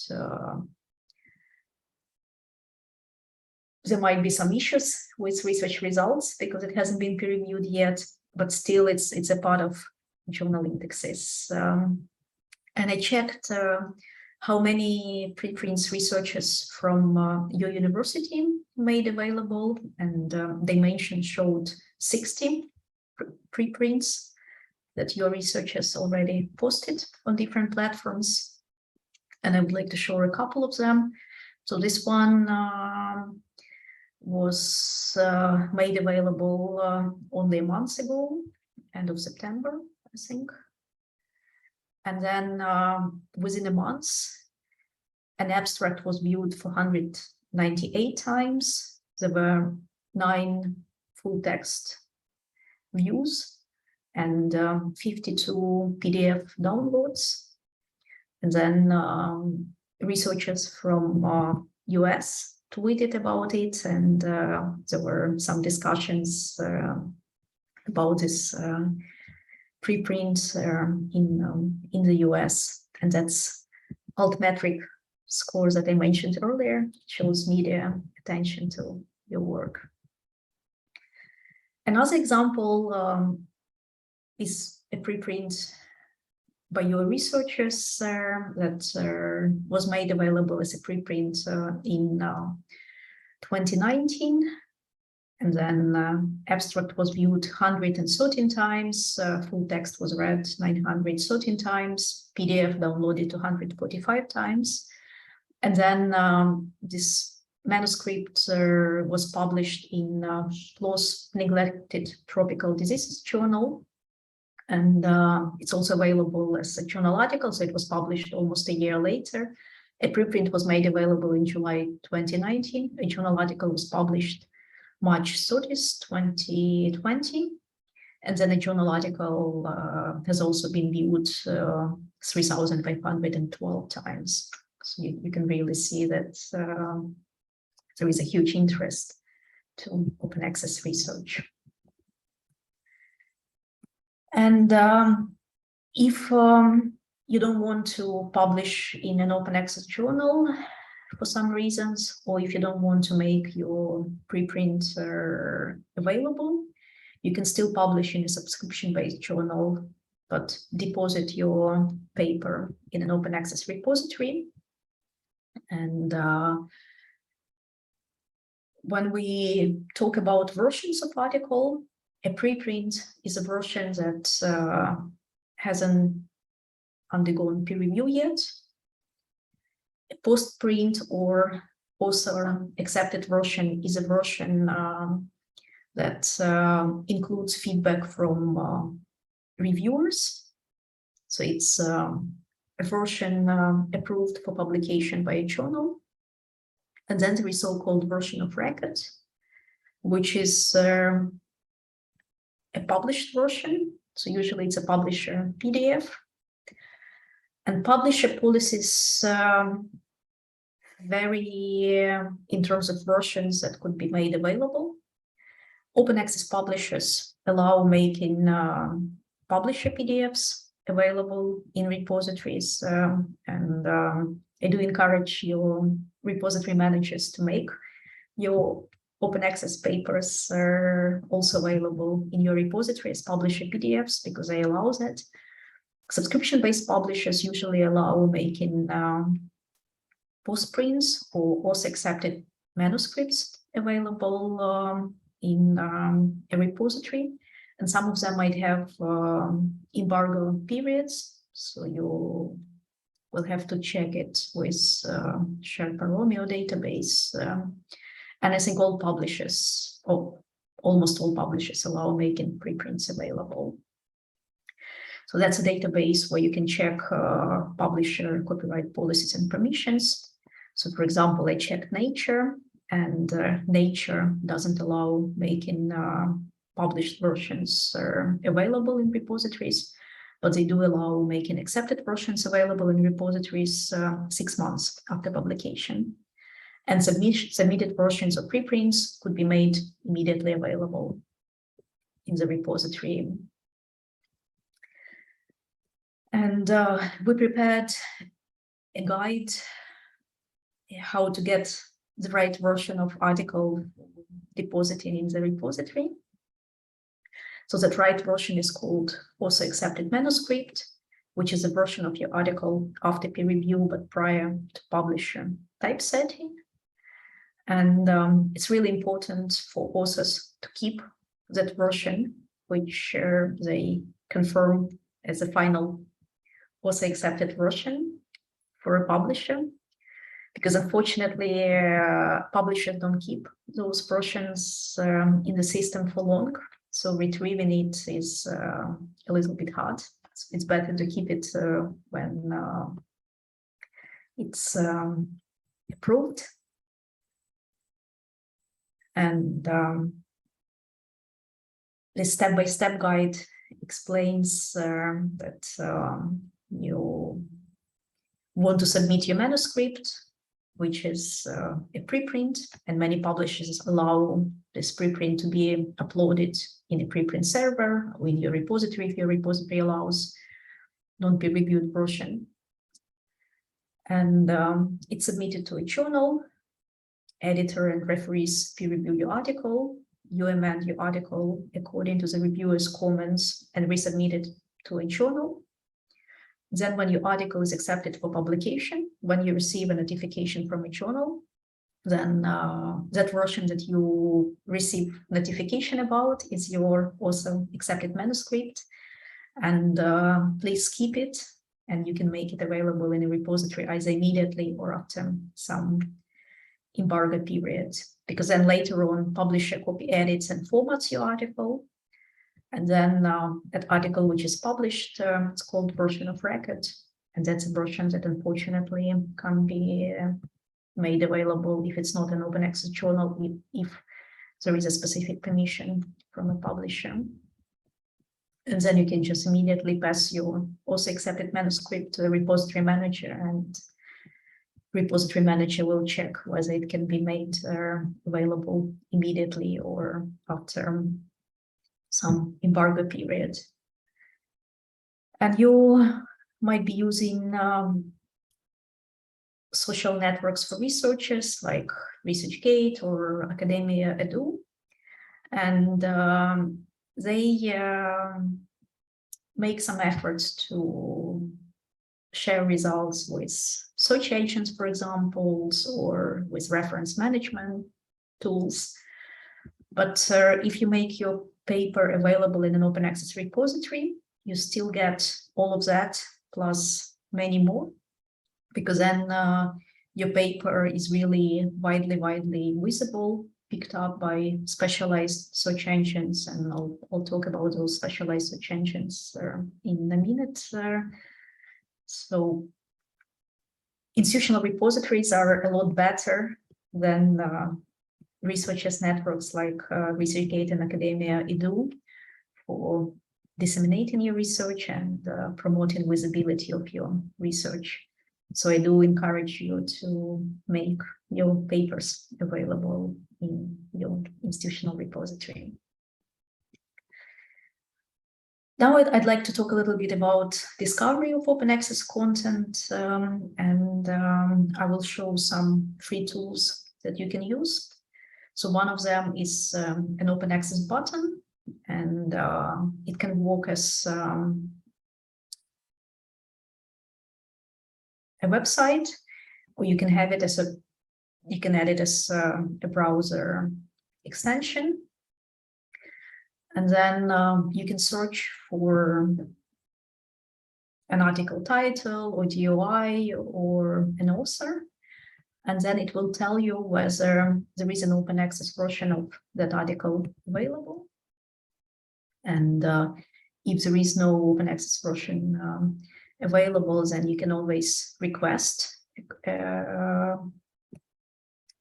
there might be some issues with research results because it hasn't been peer-reviewed yet, but still it's a part of journal indexes. And I checked how many preprints researchers from your university made available, and they showed 60 preprints that your researchers already posted on different platforms. And I would like to show a couple of them. So this one was made available only a month ago, end of September, I think. And then within a month, an abstract was viewed 498 times. There were 9 full text views and 52 PDF downloads. And then researchers from US tweeted about it, and there were some discussions about this preprint in the US, and that's Altmetric scores that I mentioned earlier, shows media attention to your work. Another example is a preprint by your researchers that was made available as a preprint in 2019. And then abstract was viewed 113 times, full text was read 913 times, PDF downloaded 245 times. And then this manuscript was published in PLOS Neglected Tropical Diseases Journal. And it's also available as a journal article, so it was published almost a year later. A preprint was made available in July 2019. A journal article was published March 30th, 2020. And then a journal article has also been viewed 3,512 times. So you can really see that there is a huge interest to open access research. And if you don't want to publish in an open access journal for some reasons, or if you don't want to make your preprint available, you can still publish in a subscription-based journal, but deposit your paper in an open access repository. And when we talk about versions of article, a preprint is a version that hasn't undergone peer review yet. A postprint or author accepted version is a version that includes feedback from reviewers. So it's a version approved for publication by a journal. And then there is so-called version of record, which is a published version. So usually it's a publisher PDF. And publisher policies vary in terms of versions that could be made available. Open access publishers allow making publisher PDFs available in repositories. And I do encourage your repository managers to make your open access papers also available in your repository as publisher PDFs, because they allow that. Subscription-based publishers usually allow making postprints or also accepted manuscripts available in a repository. And some of them might have embargo periods, so you will have to check it with Sherpa Romeo database. And I think all publishers, or almost all publishers, allow making preprints available. So that's a database where you can check publisher copyright policies and permissions. So for example, I checked Nature, and Nature doesn't allow making published versions available in repositories, but they do allow making accepted versions available in repositories 6 months after publication. And submitted versions of preprints could be made immediately available in the repository. And we prepared a guide how to get the right version of article deposited in the repository. So that right version is called also accepted manuscript, which is a version of your article after peer review, but prior to publisher typesetting. And it's really important for authors to keep that version, which they confirm as a final author accepted version for a publisher, because unfortunately publishers don't keep those versions in the system for long. So retrieving it is a little bit hard. It's better to keep it when it's approved. And the step-by-step guide explains that you want to submit your manuscript, which is a preprint, and many publishers allow this preprint to be uploaded in a preprint server or in your repository if your repository allows non-peer-reviewed version. And it's submitted to a journal. Editor and referees peer review your article. You amend your article according to the reviewer's comments and resubmit it to a journal. Then when your article is accepted for publication, when you receive a notification from a journal, then that version that you receive notification about is your also accepted manuscript. And please keep it, and you can make it available in a repository either immediately or after some embargo period, because then later on publisher copy edits and formats your article. And then that article which is published, it's called version of record. And that's a version that unfortunately can't be made available if it's not an open access journal, if there is a specific permission from a publisher. And then you can just immediately pass your also accepted manuscript to the repository manager, and repository manager will check whether it can be made available immediately or after some embargo period. And you might be using social networks for researchers like ResearchGate or Academia Edu. And they make some efforts to share results with search engines, for example, or with reference management tools. But if you make your paper available in an open access repository, you still get all of that plus many more, because then your paper is really widely visible, picked up by specialized search engines, and I'll talk about those specialized search engines in a minute. So institutional repositories are a lot better than researchers networks like ResearchGate and Academia Edu for disseminating your research and promoting visibility of your research. So I do encourage you to make your papers available in your institutional repository. Now I'd like to talk a little bit about discovery of open access content, and I will show some free tools that you can use. So one of them is an open access button, and it can work as a website, or you can have it as you can add it as a browser extension. And then you can search for an article title or DOI or an author, and then it will tell you whether there is an open access version of that article available. And if there is no open access version available, then you can always request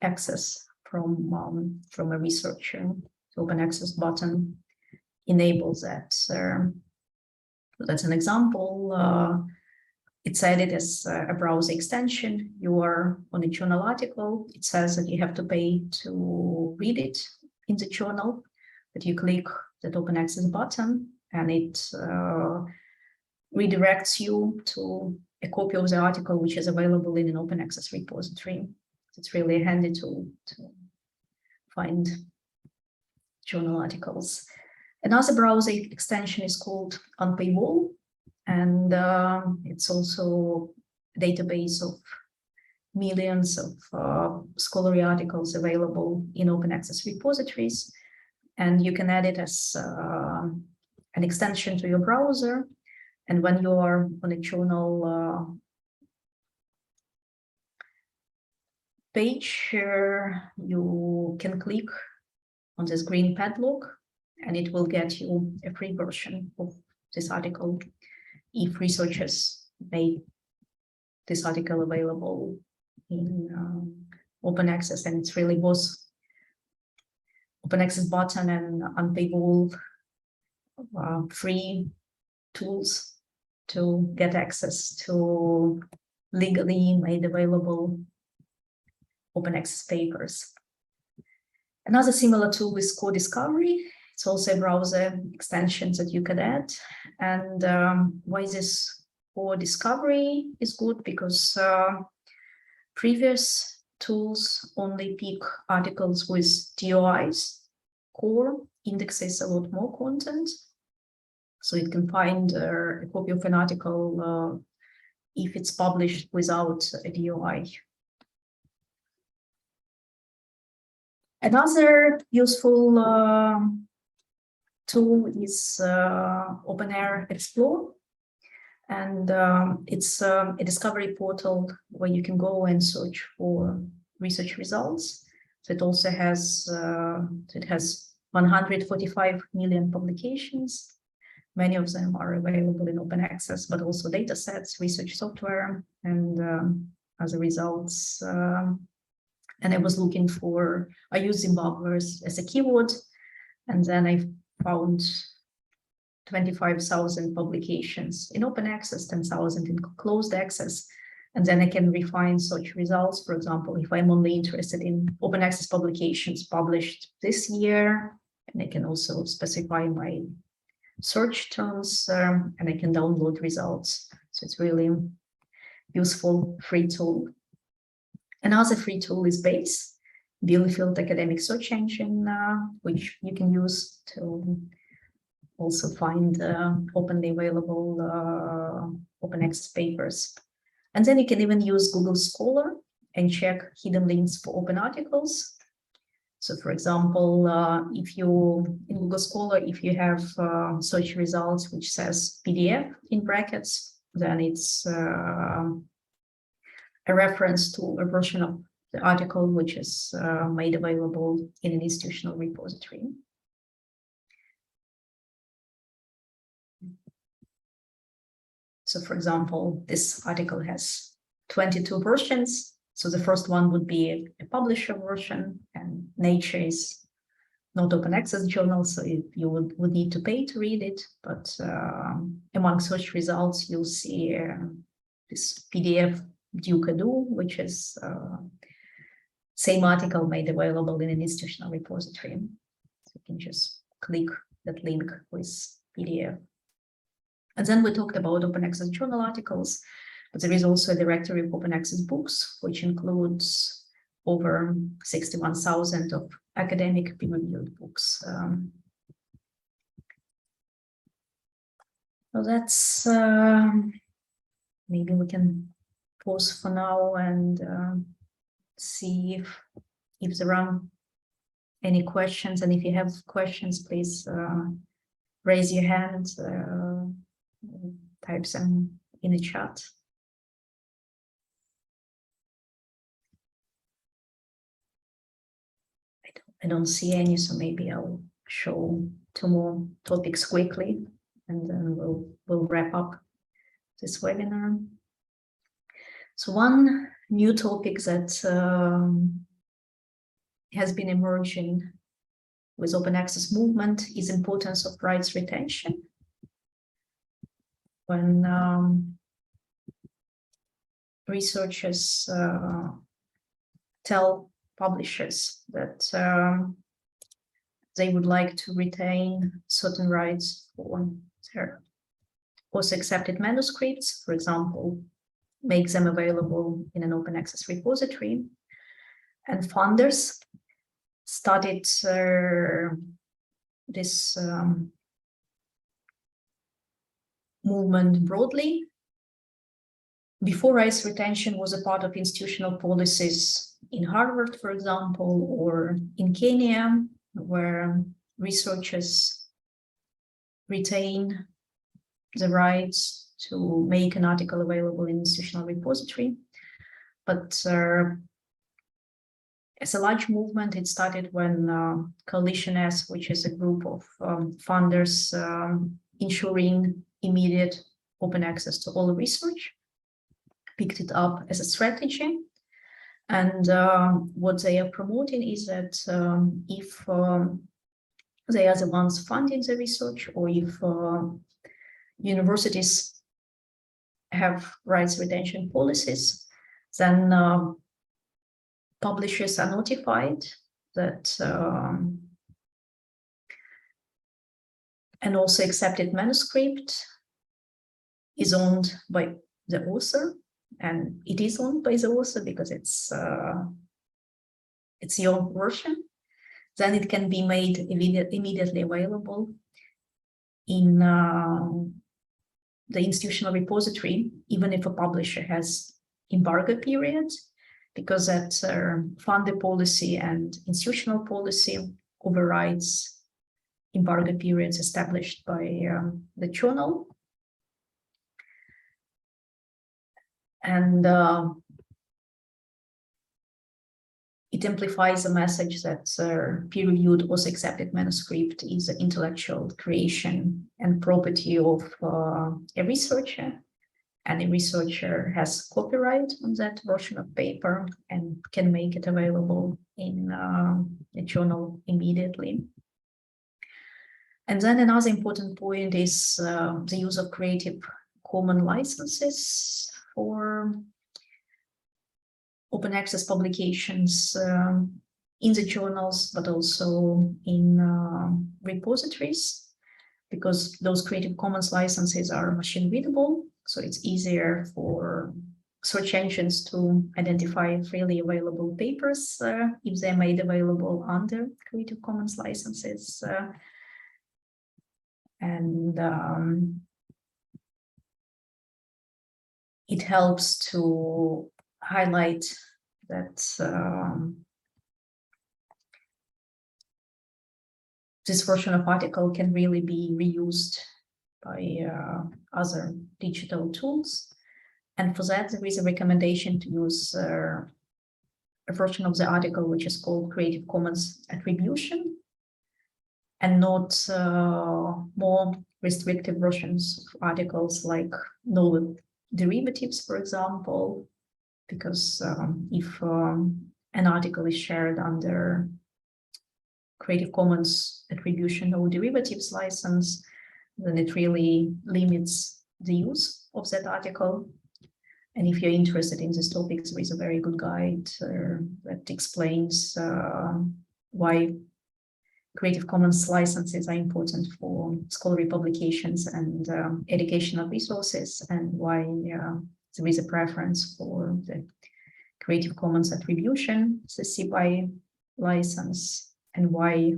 access from a researcher. The open access button enables that. So that's an example. It's added as a browser extension. You are on a journal article. It says that you have to pay to read it in the journal, but you click that open access button and it redirects you to a copy of the article which is available in an open access repository. It's really a handy tool to find journal articles. Another browser extension is called Unpaywall, and it's also a database of millions of scholarly articles available in open access repositories. And you can add it as an extension to your browser. And when you are on a journal page, you can click on this green padlock, and it will get you a free version of this article if researchers made this article available in open access. And it's really both open access button and Unpaywall free tools to get access to legally made available open access papers. Another similar tool is CoDiscovery. It's also a browser extension that you can add. And why this CoDiscovery is good? Because Previous tools only pick articles with DOIs. Core indexes a lot more content. So it can find a copy of an article if it's published without a DOI. Another useful tool is OpenAIRE Explore. And it's a discovery portal where you can go and search for research results. So it also has, it has 145 million publications. Many of them are available in open access, but also data sets, research software, and other results. And I was looking for, I used Zimbabwe as a keyword, and then I found 25,000 publications in open access, 10,000 in closed access. And then I can refine such results. For example, if I'm only interested in open access publications published this year, and I can also specify my search terms, and I can download results. So it's really useful free tool. Another free tool is Bayes, Bielefeld Academic Search Engine, which you can use to also find openly available open access papers. And then you can even use Google Scholar and check hidden links for open articles. So for example, if you, in Google Scholar, if you have search results which says PDF in brackets, then it's a reference to a version of the article which is made available in an institutional repository. So for example, this article has 22 versions. So the first one would be a publisher version, and Nature is not open access journal, so you would need to pay to read it. But among search results, you'll see this PDF Duke Edu, which is same article made available in an institutional repository. So you can just click that link with PDF. And then we talked about open access journal articles, but there is also a directory of open access books, which includes over 61,000 of academic peer-reviewed books. So that's, maybe we can pause for now and see if there are any questions. And if you have questions, please raise your hand, type them in the chat. I don't see any, so maybe I'll show two more topics quickly, and then we'll wrap up this webinar. So one new topic that has been emerging with open access movement is importance of rights retention. When researchers tell publishers that they would like to retain certain rights for their also accepted manuscripts, for example, make them available in an open access repository. And funders started this movement broadly. Before, rights retention was a part of institutional policies in Harvard, for example, or in Kenya, where researchers retain the rights to make an article available in institutional repository. But as a large movement, it started when Coalition S, which is a group of funders ensuring immediate open access to all research, picked it up as a strategy. And what they are promoting is that if they are the ones funding the research, or if universities have rights retention policies, then publishers are notified that an also accepted manuscript is owned by the author, and it is owned by the author because it's your version, then it can be made immediately available in the institutional repository, even if a publisher has embargo period, because that funder policy and institutional policy overrides embargo periods established by the journal. And it amplifies the message that peer-reviewed, author-accepted manuscript is an intellectual creation and property of a researcher, and a researcher has copyright on that version of paper and can make it available in a journal immediately. And then another important point is the use of Creative Commons licenses for open access publications in the journals, but also in repositories, because those Creative Commons licenses are machine readable, so it's easier for search engines to identify freely available papers if they're made available under Creative Commons licenses. It helps to highlight that this version of article can really be reused by other digital tools. And for that, there is a recommendation to use a version of the article which is called Creative Commons Attribution, and not more restrictive versions of articles like no derivatives, for example, because if an article is shared under Creative Commons Attribution no derivatives license, then it really limits the use of that article. And if you're interested in this topic, there is a very good guide that explains why Creative Commons licenses are important for scholarly publications and educational resources, and why there is a preference for the Creative Commons Attribution, CC BY license, and why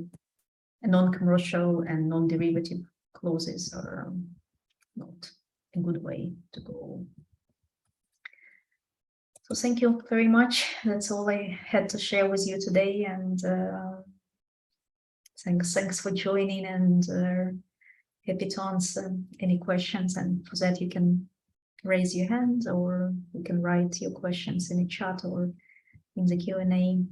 non-commercial and non-derivative clauses are not a good way to go. So thank you very much. That's all I had to share with you today, and thanks for joining, and happy to answer any questions. And for that, you can raise your hand, or you can write your questions in the chat or in the Q&A.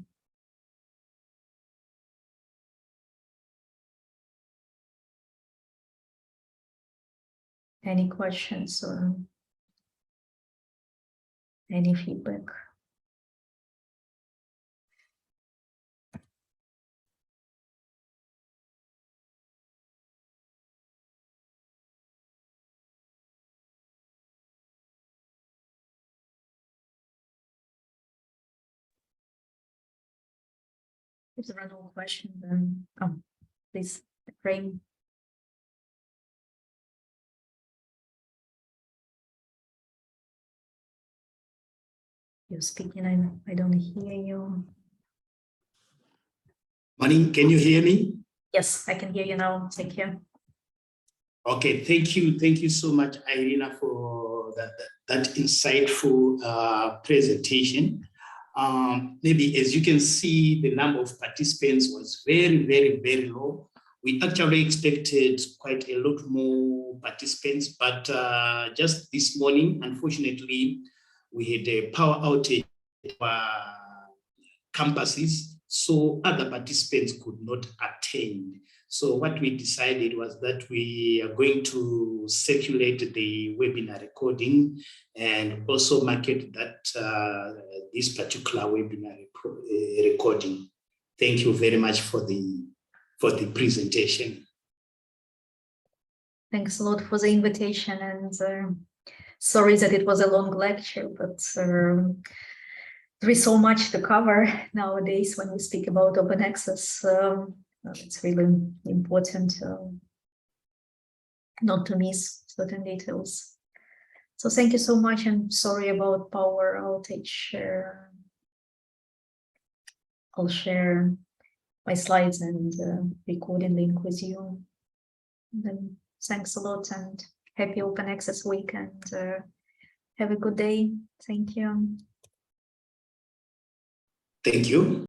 Any questions or any feedback? If there are no questions, then please, Graham. You're speaking, I don't hear you. Morning, can you hear me? Yes, I can hear you now. Thank you. Okay, thank you. Thank you so much, Irina, for that insightful presentation. Maybe as you can see, the number of participants was very, very, very low. We actually expected quite a lot more participants, but just this morning, unfortunately, we had a power outage at our campuses, so other participants could not attend. So what we decided was that we are going to circulate the webinar recording and also market that this particular webinar recording. Thank you very much for the presentation. Thanks a lot for the invitation, and sorry that it was a long lecture, but there is so much to cover nowadays when we speak about open access. It's really important not to miss certain details. So thank you so much, and sorry about power outage. I'll share my slides and recording link with you. And then thanks a lot, and happy Open Access Week, and have a good day. Thank you. Thank you.